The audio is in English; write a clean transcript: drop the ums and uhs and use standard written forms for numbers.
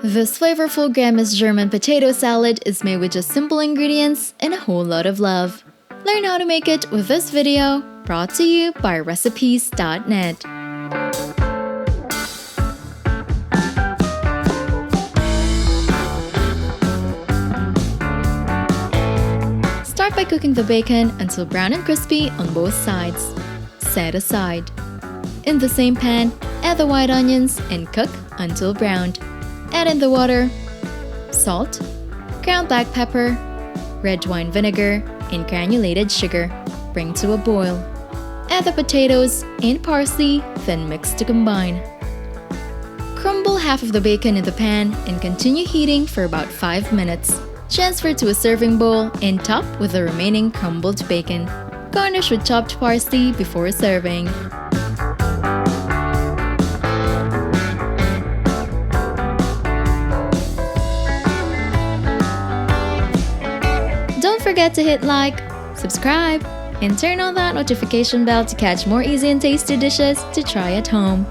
This flavorful Grandma's German potato salad is made with just simple ingredients and a whole lot of love. Learn how to make it with this video, brought to you by recipes.net. Start by cooking the bacon until brown and crispy on both sides. Set aside. In the same pan, add the white onions and cook until browned. Add in the water, salt, ground black pepper, red wine vinegar, and granulated sugar. Bring to a boil. Add the potatoes and parsley, then mix to combine. Crumble half of the bacon in the pan and continue heating for about 5 minutes. Transfer to a serving bowl and top with the remaining crumbled bacon. Garnish with chopped parsley before serving. Don't forget to hit like, subscribe, and turn on that notification bell to catch more easy and tasty dishes to try at home.